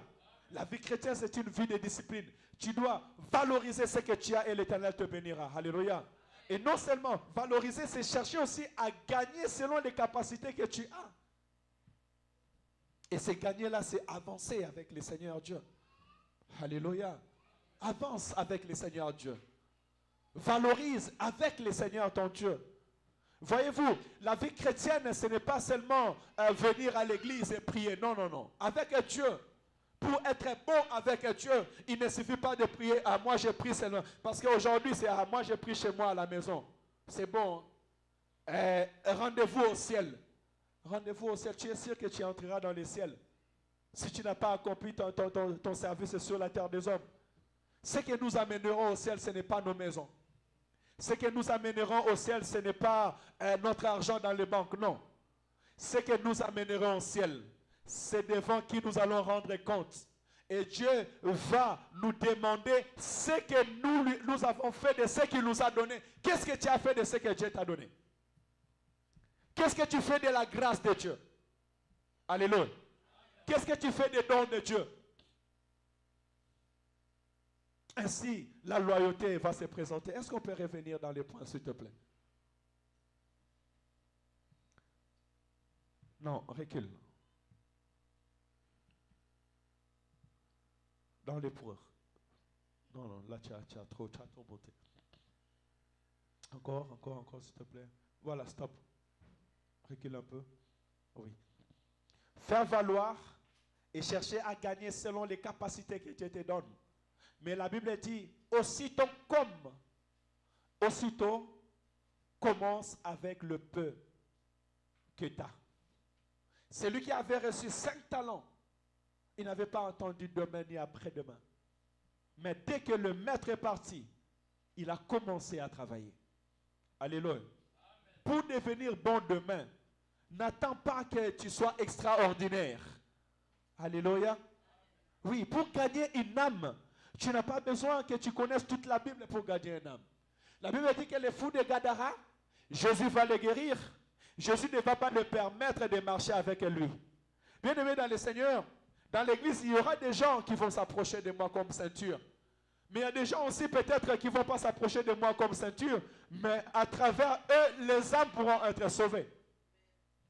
La vie chrétienne, c'est une vie de discipline. Tu dois valoriser ce que tu as et l'Éternel te bénira. Alléluia. Et non seulement valoriser, c'est chercher aussi à gagner selon les capacités que tu as. Et c'est gagner là, c'est avancer avec le Seigneur Dieu. Alléluia. Avance avec le Seigneur Dieu. Valorise avec le Seigneur ton Dieu. Voyez-vous, la vie chrétienne, ce n'est pas seulement venir à l'église et prier. Non, non, non. Avec Dieu. Pour être bon avec Dieu, il ne suffit pas de prier. Ah, moi je prie seulement. Parce qu'aujourd'hui, c'est ah, moi je prie chez moi à la maison. C'est bon. Rendez-vous au ciel. Rendez-vous au ciel. Tu es sûr que tu entreras dans le ciel. Si tu n'as pas accompli ton service sur la terre des hommes. Ce que nous amènerons au ciel, ce n'est pas nos maisons. Ce que nous amènerons au ciel, ce n'est pas notre argent dans les banques. Non. Ce que nous amènerons au ciel, c'est devant qui nous allons rendre compte. Et Dieu va nous demander ce que nous avons fait de ce qu'il nous a donné. Qu'est-ce que tu as fait de ce que Dieu t'a donné? Qu'est-ce que tu fais de la grâce de Dieu? Alléluia. Qu'est-ce que tu fais des dons de Dieu? Ainsi, la loyauté va se présenter. Est-ce qu'on peut revenir dans les points, s'il te plaît? Non, recule. Dans les points. Non, non, là tu as trop beauté. Encore, s'il te plaît. Voilà, stop. Recule un peu. Oui. Faire valoir et chercher à gagner selon les capacités que Dieu te donne. Mais la Bible dit, aussitôt commence avec le peu que tu as. Celui qui avait reçu 5 talents, il n'avait pas entendu demain ni après-demain. Mais dès que le maître est parti, il a commencé à travailler. Alléluia. Pour devenir bon demain, n'attends pas que tu sois extraordinaire. Alléluia. Oui, pour gagner une âme, tu n'as pas besoin que tu connaisses toute la Bible pour gagner une âme. La Bible dit que les fous de Gadara, Jésus va les guérir. Jésus ne va pas leur permettre de marcher avec lui. Bien-aimé dans le Seigneur, dans l'église, il y aura des gens qui vont s'approcher de moi comme ceinture. Mais il y a des gens aussi peut-être qui ne vont pas s'approcher de moi comme ceinture, mais à travers eux, les âmes pourront être sauvées.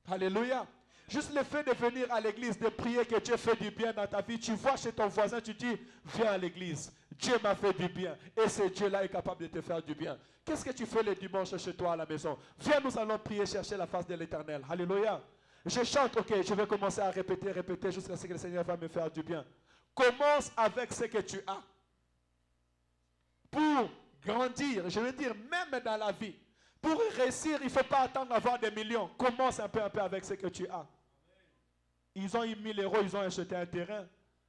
Alléluia. Juste le fait de venir à l'église, de prier que Dieu fait du bien dans ta vie, tu vois chez ton voisin, tu dis, viens à l'église. Dieu m'a fait du bien. Et ce Dieu-là est capable de te faire du bien. Qu'est-ce que tu fais le dimanche chez toi à la maison? Viens, nous allons prier, chercher la face de l'Éternel. Alléluia. Je chante, ok, je vais commencer à répéter jusqu'à ce que le Seigneur va me faire du bien. Commence avec ce que tu as. Pour grandir, je veux dire, même dans la vie, pour réussir, il ne faut pas attendre d'avoir des millions. Commence un peu avec ce que tu as. Ils ont eu 1000 euros, ils ont acheté un terrain.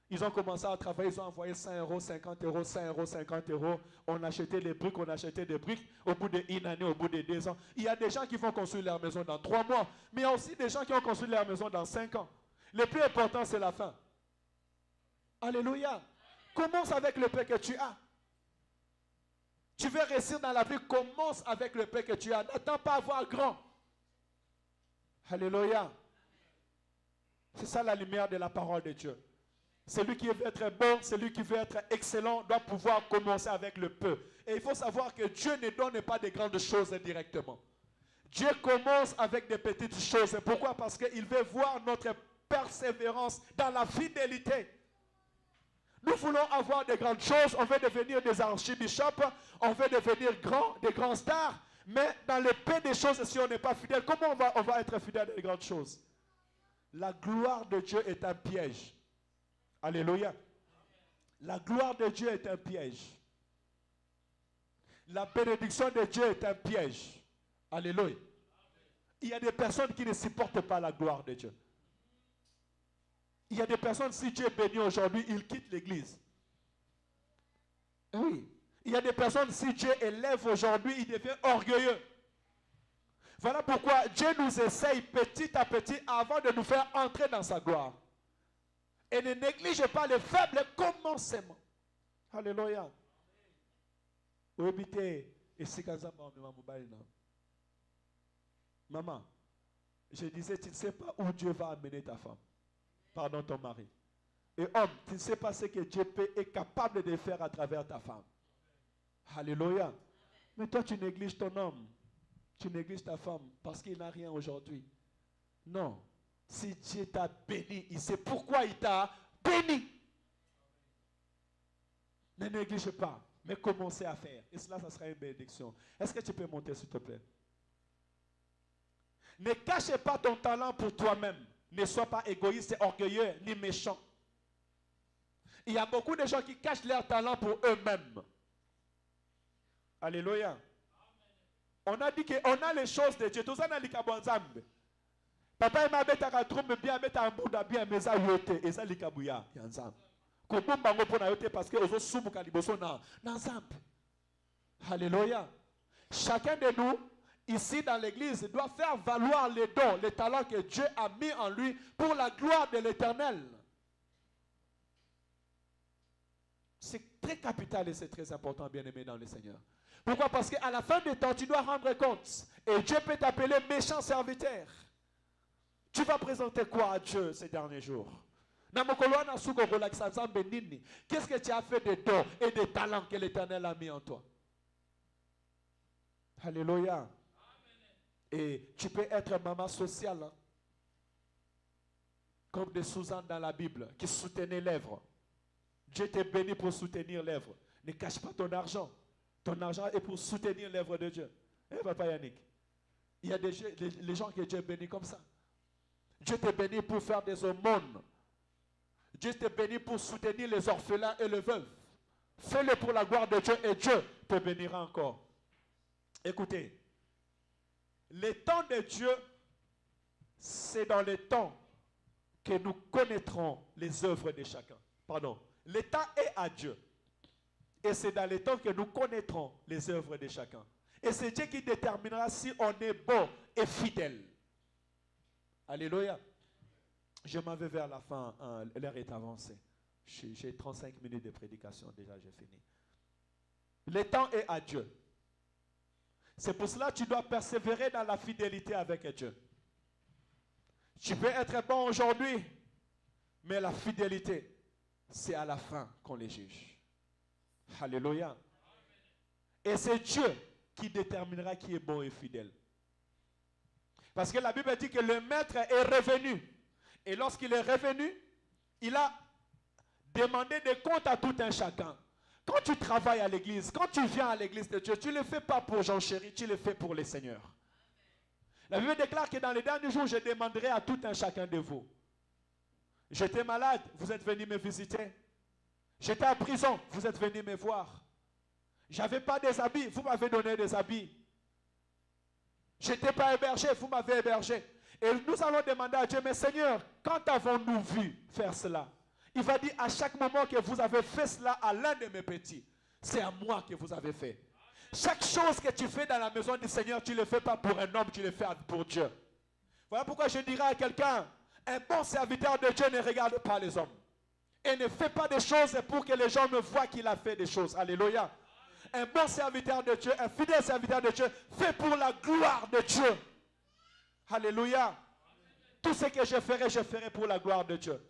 Ils ont commencé à travailler, ils ont envoyé 100 euros, 50 euros, 100 euros, 50 euros. On achetait des briques. Au bout d'une année, au bout de 2 ans. Il y a des gens qui vont construire leur maison dans 3 mois. Mais il y a aussi des gens qui ont construit leur maison dans 5 ans. Le plus important, c'est la fin. Alléluia. Commence avec le peu que tu as. Tu veux réussir dans la vie, commence avec le peu que tu as. N'attends pas à avoir grand. Alléluia. C'est ça la lumière de la parole de Dieu. Celui qui veut être bon, celui qui veut être excellent, doit pouvoir commencer avec le peu. Et il faut savoir que Dieu ne donne pas de grandes choses directement. Dieu commence avec des petites choses. Pourquoi? Parce qu'il veut voir notre persévérance dans la fidélité. Nous voulons avoir de grandes choses, on veut devenir des archibishops, on veut devenir des grands stars, mais dans le peu des choses, si on n'est pas fidèle, comment on va être fidèle dans les grandes choses? La gloire de Dieu est un piège. Alléluia. La gloire de Dieu est un piège. La bénédiction de Dieu est un piège. Alléluia. Il y a des personnes qui ne supportent pas la gloire de Dieu. Il y a des personnes, si Dieu est béni aujourd'hui, ils quittent l'église. Oui. Il y a des personnes, si Dieu élève aujourd'hui, il devient orgueilleux. Voilà pourquoi Dieu nous essaye petit à petit avant de nous faire entrer dans sa gloire. Et ne néglige pas les faibles commencements. Alléluia. Maman, je disais, tu ne sais pas où Dieu va amener ta femme. Pardon, ton mari. Et homme, tu ne sais pas ce que Dieu est capable de faire à travers ta femme. Alléluia. Mais toi, tu négliges ton homme. Tu négliges ta femme parce qu'il n'a rien aujourd'hui. Non. Si Dieu t'a béni, il sait pourquoi il t'a béni. Ne néglige pas, mais commencez à faire. Et cela, ça sera une bénédiction. Est-ce que tu peux monter, s'il te plaît? Ne cache pas ton talent pour toi-même. Ne sois pas égoïste, orgueilleux, ni méchant. Il y a beaucoup de gens qui cachent leur talent pour eux-mêmes. Alléluia. On a dit qu'on a les choses de Dieu. Tout ça, on a dit que papa, il m'a dit que bien, il m'a dit bien, mais ça yote, et ça likabouya, yanzam. Kobomba ngo na yote parce que ozo sumu kaliboso na nzambe. Alléluia. Chacun de nous ici dans l'église doit faire valoir les dons, les talents que Dieu a mis en lui pour la gloire de l'Éternel. C'est très capital et c'est très important, bien-aimé dans le Seigneur. Pourquoi? Parce qu'à la fin du temps, tu dois rendre compte. Et Dieu peut t'appeler méchant serviteur. Tu vas présenter quoi à Dieu ces derniers jours? Qu'est-ce que tu as fait de dons et de talents que l'Éternel a mis en toi? Alléluia. Et tu peux être maman sociale, hein? Comme des Suzanne dans la Bible, qui soutenaient l'œuvre. Dieu t'est béni pour soutenir l'œuvre. Ne cache pas ton argent. Ton argent est pour soutenir l'œuvre de Dieu. Eh, papa Yannick, il y a les gens que Dieu bénit comme ça. Dieu t'est béni pour faire des aumônes. Dieu t'est béni pour soutenir les orphelins et les veuves. Fais-le pour la gloire de Dieu et Dieu te bénira encore. Écoutez, les temps de Dieu, c'est dans les temps que nous connaîtrons les œuvres de chacun. Pardon. Le temps est à Dieu. Et c'est dans les temps que nous connaîtrons les œuvres de chacun. Et c'est Dieu qui déterminera si on est bon et fidèle. Alléluia. Je m'en vais vers la fin. L'heure est avancée. J'ai 35 minutes de prédication. Déjà, j'ai fini. Le temps est à Dieu. C'est pour cela que tu dois persévérer dans la fidélité avec Dieu. Tu peux être bon aujourd'hui, mais la fidélité, c'est à la fin qu'on les juge. Alléluia. Et c'est Dieu qui déterminera qui est bon et fidèle. Parce que la Bible dit que le maître est revenu. Et lorsqu'il est revenu, il a demandé des comptes à tout un chacun. Quand tu travailles à l'église, quand tu viens à l'église de Dieu, tu ne le fais pas pour Jean Chéri, tu le fais pour le Seigneur. La Bible déclare que dans les derniers jours, je demanderai à tout un chacun de vous. J'étais malade, vous êtes venus me visiter. J'étais en prison, vous êtes venus me voir. J'avais pas des habits, vous m'avez donné des habits. J'étais pas hébergé, vous m'avez hébergé. Et nous allons demander à Dieu, mais Seigneur, quand avons-nous vu faire cela? Il va dire à chaque moment que vous avez fait cela à l'un de mes petits, c'est à moi que vous avez fait. Chaque chose que tu fais dans la maison du Seigneur, tu ne le fais pas pour un homme, tu le fais pour Dieu. Voilà pourquoi je dirais à quelqu'un, un bon serviteur de Dieu ne regarde pas les hommes. Et ne fait pas des choses pour que les gens me voient qu'il a fait des choses. Alléluia. Un bon serviteur de Dieu, un fidèle serviteur de Dieu, fait pour la gloire de Dieu. Alléluia. Tout ce que je ferai pour la gloire de Dieu.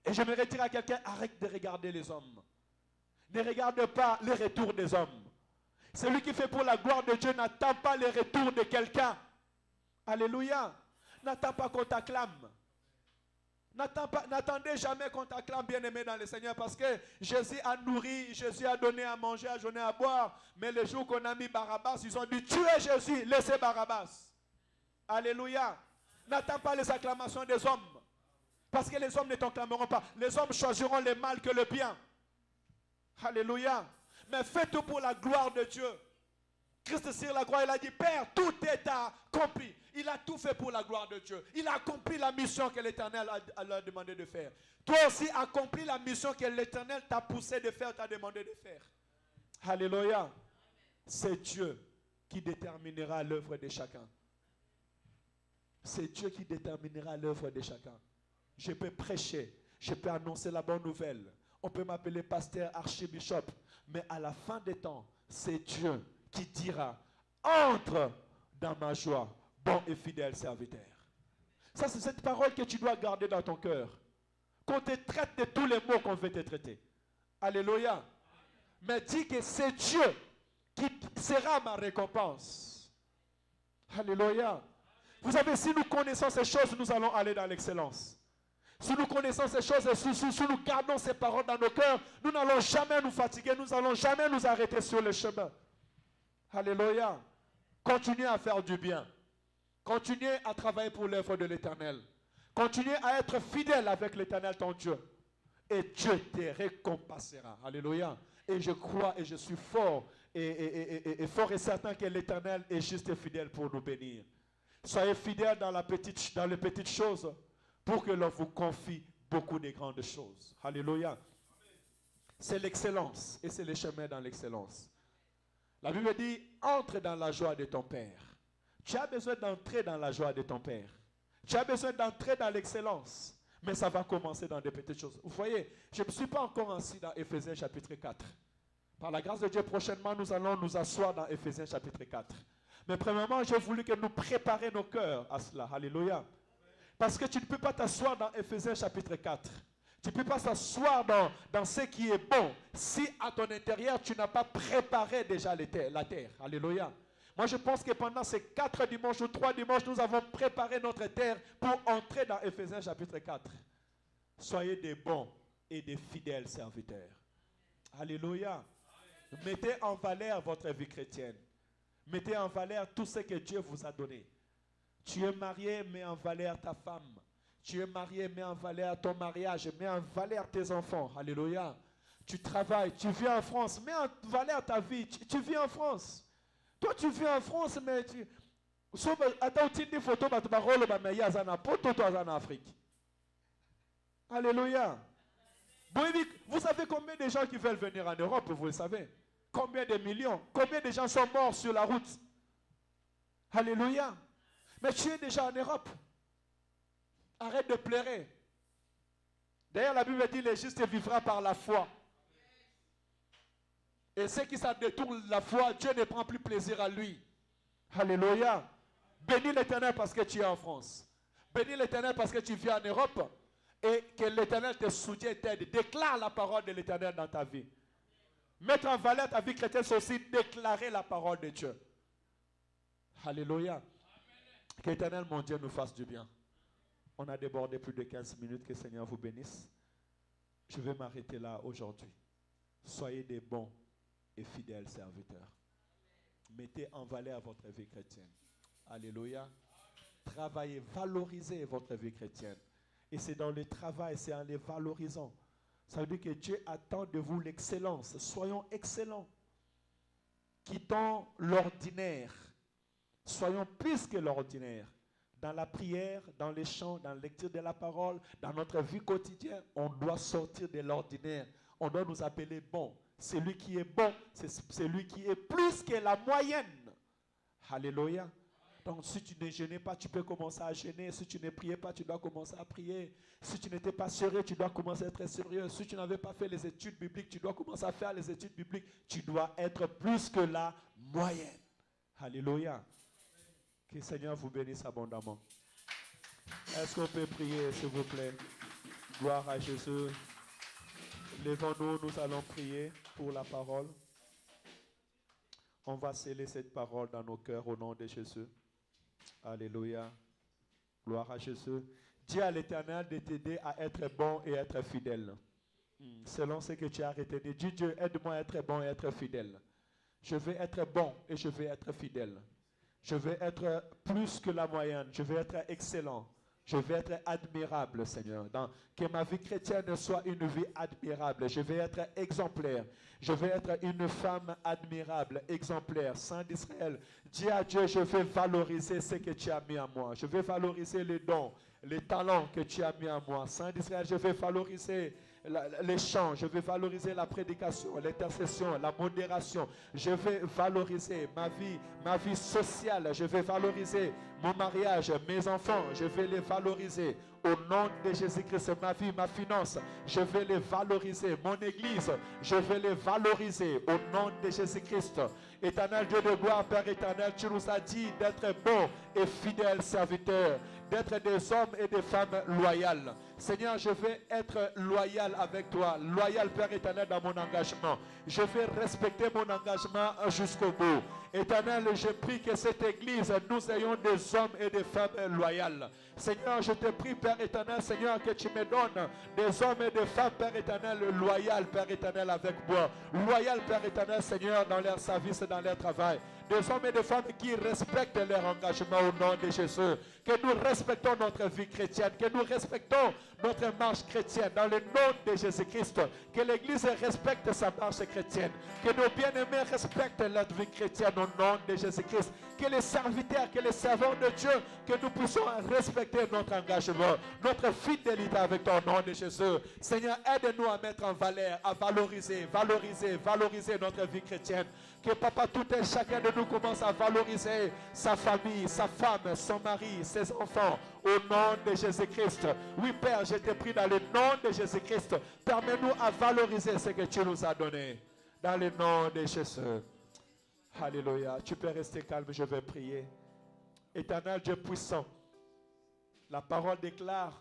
Et je me retire à quelqu'un, arrête de regarder les hommes. Ne regarde pas les retours des hommes. Celui qui fait pour la gloire de Dieu n'attend pas les retours de quelqu'un. Alléluia. N'attends pas qu'on t'acclame. N'attendez jamais qu'on t'acclame, bien-aimé dans le Seigneur, parce que Jésus a nourri, Jésus a donné à manger, a donné à boire. Mais le jour qu'on a mis Barabbas, ils ont dit, tuez Jésus, laissez Barabbas. Alléluia. N'attends pas les acclamations des hommes. Parce que les hommes ne t'acclameront pas. Les hommes choisiront le mal que le bien. Alléluia. Mais fais tout pour la gloire de Dieu. Christ sur la croix, il a dit, Père, tout est accompli. Il a tout fait pour la gloire de Dieu. Il a accompli la mission que l'Éternel a demandé de faire. Toi aussi, accomplis la mission que l'Éternel t'a poussé de faire, t'a demandé de faire. Alléluia. C'est Dieu qui déterminera l'œuvre de chacun. C'est Dieu qui déterminera l'œuvre de chacun. Je peux prêcher, je peux annoncer la bonne nouvelle. On peut m'appeler pasteur, archibishop. Mais à la fin des temps, c'est Dieu qui dira, entre dans ma joie, bon et fidèle serviteur. Ça, c'est cette parole que tu dois garder dans ton cœur. qu'on te traite de tous les mots qu'on veut te traiter. Alléluia. Mais dis que c'est Dieu qui sera ma récompense. Alléluia. Vous savez, si nous connaissons ces choses, nous allons aller dans l'excellence. Si nous connaissons ces choses et si nous gardons ces paroles dans nos cœurs, nous n'allons jamais nous fatiguer, nous n'allons jamais nous arrêter sur le chemin. Alléluia. Continuez à faire du bien. Continuez à travailler pour l'œuvre de l'Éternel. Continuez à être fidèle avec l'Éternel ton Dieu. Et Dieu te récompensera. Alléluia. Et je crois et je suis fort et fort et certain que l'Éternel est juste et fidèle pour nous bénir. Soyez fidèles dans les petites choses pour que l'on vous confie beaucoup de grandes choses. Alléluia. C'est l'excellence et c'est le chemin dans l'excellence. La Bible dit, entre dans la joie de ton Père. Tu as besoin d'entrer dans la joie de ton Père. Tu as besoin d'entrer dans l'excellence. Mais ça va commencer dans des petites choses. Vous voyez, je ne suis pas encore assis dans Éphésiens chapitre 4. Par la grâce de Dieu, prochainement, nous allons nous asseoir dans Éphésiens chapitre 4. Mais premièrement, j'ai voulu que nous préparions nos cœurs à cela. Alléluia. Parce que tu ne peux pas t'asseoir dans Éphésiens chapitre 4. Tu ne peux pas t'asseoir dans ce qui est bon si à ton intérieur, tu n'as pas préparé déjà la terre. Alléluia. Moi, je pense que pendant ces 4 dimanches ou 3 dimanches, nous avons préparé notre terre pour entrer dans Éphésiens chapitre 4. Soyez des bons et des fidèles serviteurs. Alléluia. Mettez en valeur votre vie chrétienne. Mettez en valeur tout ce que Dieu vous a donné. Tu es marié, mets en valeur ta femme. Tu es marié, mets en valeur ton mariage, mets en valeur tes enfants. Alléluia. Tu travailles, tu vis en France, mets en valeur ta vie. Tu vis en France. Toi, tu vis en France, mais tu... en Afrique. Alléluia. Vous savez combien de gens qui veulent venir en Europe, vous le savez. Combien de millions, combien de gens sont morts sur la route. Alléluia. Mais tu es déjà en Europe. Arrête de pleurer. D'ailleurs, la Bible dit, le juste vivra par la foi. Et ceux qui s'en détournent de la foi, Dieu ne prend plus plaisir à lui. Alléluia. Bénis l'Éternel parce que tu es en France. Bénis l'Éternel parce que tu vis en Europe. Et que l'Éternel te soutienne et t'aide. Déclare la parole de l'Éternel dans ta vie. Mettre en valeur ta vie chrétienne, c'est aussi déclarer la parole de Dieu. Alléluia. Que l'Éternel, mon Dieu, nous fasse du bien. On a débordé plus de 15 minutes. Que le Seigneur vous bénisse. Je vais m'arrêter là aujourd'hui. Soyez des bons et fidèles serviteurs. Mettez en valeur votre vie chrétienne. Alléluia. Travaillez, valorisez votre vie chrétienne. Et c'est dans le travail, c'est en les valorisant. Ça veut dire que Dieu attend de vous l'excellence. Soyons excellents. Quittons l'ordinaire. Soyons plus que l'ordinaire. Dans la prière, dans les chants, dans la lecture de la parole, dans notre vie quotidienne, on doit sortir de l'ordinaire. On doit nous appeler bons. Celui qui est bon, c'est celui qui est plus que la moyenne. Alléluia. Donc si tu ne jeûnais pas, tu peux commencer à jeûner. Si tu ne priais pas, tu dois commencer à prier. Si tu n'étais pas sérieux, tu dois commencer à être sérieux. Si tu n'avais pas fait les études bibliques, tu dois commencer à faire les études bibliques. Tu dois être plus que la moyenne. Alléluia. Que le Seigneur vous bénisse abondamment. Est-ce qu'on peut prier, s'il vous plaît? Gloire à Jésus. Levons-nous, nous allons prier pour la parole. On va sceller cette parole dans nos cœurs au nom de Jésus. Alléluia. Gloire à Jésus. Dis à l'Éternel de t'aider à être bon et être fidèle. Selon ce que tu as retenu. Dis Dieu, aide-moi à être bon et être fidèle. Je vais être bon et je vais être fidèle. Je vais être plus que la moyenne. Je vais être excellent. Je vais être admirable, Seigneur. Que ma vie chrétienne soit une vie admirable. Je vais être exemplaire. Je vais être une femme admirable, exemplaire, saint d'Israël. Dis à Dieu, je vais valoriser ce que tu as mis en moi. Je vais valoriser les dons, les talents que tu as mis en moi. Saint d'Israël, je vais valoriser les chants, je vais valoriser la prédication, l'intercession, la modération. Je vais valoriser ma vie sociale. Je vais valoriser mon mariage, mes enfants, je vais les valoriser. Au nom de Jésus-Christ, ma vie, ma finance, je vais les valoriser. Mon église, je vais les valoriser. Au nom de Jésus-Christ. Éternel Dieu de gloire, Père éternel, tu nous as dit d'être bons et fidèles serviteurs, d'être des hommes et des femmes loyales. Seigneur, je vais être loyal avec toi, loyal Père éternel dans mon engagement. Je vais respecter mon engagement jusqu'au bout. Éternel, je prie que cette église, nous ayons des hommes et des femmes loyales. Seigneur, je te prie Père éternel, Seigneur, que tu me donnes des hommes et des femmes, Père éternel, loyal, Père éternel, avec moi. Loyal, Père éternel, Seigneur, dans leur service et dans leur travail. Des hommes et des femmes qui respectent leur engagement au nom de Jésus. Que nous respectons notre vie chrétienne, que nous respectons notre marche chrétienne dans le nom de Jésus-Christ. Que l'Église respecte sa marche chrétienne. Que nos bien-aimés respectent leur vie chrétienne au nom de Jésus-Christ. Que les serviteurs, que les servants de Dieu, que nous puissions respecter notre engagement, notre fidélité avec ton nom de Jésus. Seigneur, aide-nous à mettre en valeur, à valoriser notre vie chrétienne. Que Papa, tout et chacun de nous commence à valoriser sa famille, sa femme, son mari, ses enfants, au nom de Jésus-Christ. Oui, Père, je te prie dans le nom de Jésus-Christ. Permets-nous à valoriser ce que tu nous as donné. Dans le nom de Jésus. Alléluia. Tu peux rester calme, je vais prier. Éternel Dieu puissant, la parole déclare,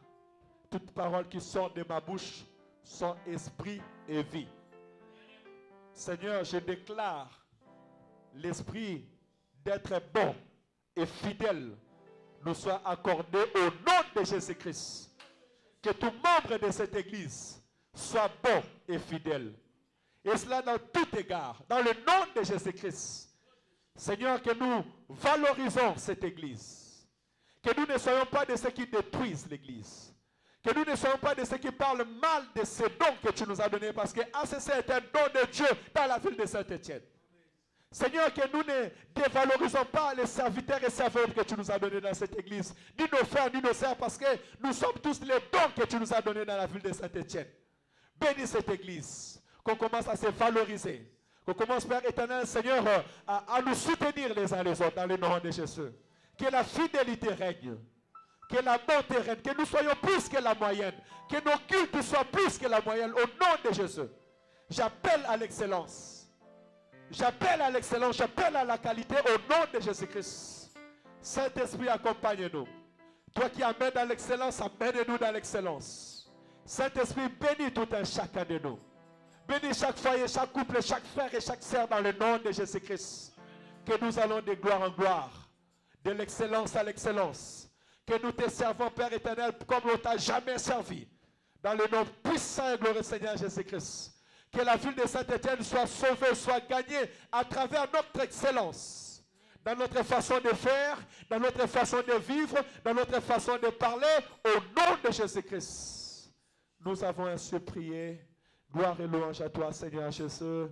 toute parole qui sort de ma bouche sont esprit et vie. Seigneur, je déclare l'esprit d'être bon et fidèle nous soit accordé au nom de Jésus-Christ. Que tout membre de cette église soit bon et fidèle. Et cela dans tout égard, dans le nom de Jésus-Christ. Seigneur, que nous valorisons cette église. Que nous ne soyons pas de ceux qui détruisent l'église. Que nous ne soyons pas de ceux qui parlent mal de ces dons que tu nous as donnés. Parce que ACC est un don de Dieu dans la ville de Saint-Étienne. Seigneur, que nous ne dévalorisons pas les serviteurs et servantes que tu nous as donnés dans cette église. Ni nos frères, ni nos sœurs. Parce que nous sommes tous les dons que tu nous as donnés dans la ville de Saint-Étienne. Bénis cette église. Qu'on commence à se valoriser. Qu'on commence, Père éternel, Seigneur, à nous soutenir les uns les autres dans le nom de Jésus. Que la fidélité règne. Que la bonté règne. Que nous soyons plus que la moyenne. Que nos cultes soient plus que la moyenne. Au nom de Jésus. J'appelle à l'excellence. J'appelle à l'excellence. J'appelle à la qualité au nom de Jésus-Christ. Saint-Esprit, accompagne-nous. Toi qui amènes dans l'excellence, amène-nous dans l'excellence. Saint-Esprit, bénis tout un chacun de nous. Bénis chaque foyer, chaque couple, chaque frère et chaque sœur dans le nom de Jésus-Christ. Que nous allons de gloire en gloire, de l'excellence à l'excellence. Que nous te servons, Père éternel, comme on ne t'a jamais servi. Dans le nom puissant et glorieux Seigneur Jésus-Christ. Que la ville de Saint-Étienne soit sauvée, soit gagnée à travers notre excellence. Dans notre façon de faire, dans notre façon de vivre, dans notre façon de parler, au nom de Jésus-Christ. Nous avons ainsi prié. Gloire et louange à toi, Seigneur Jésus.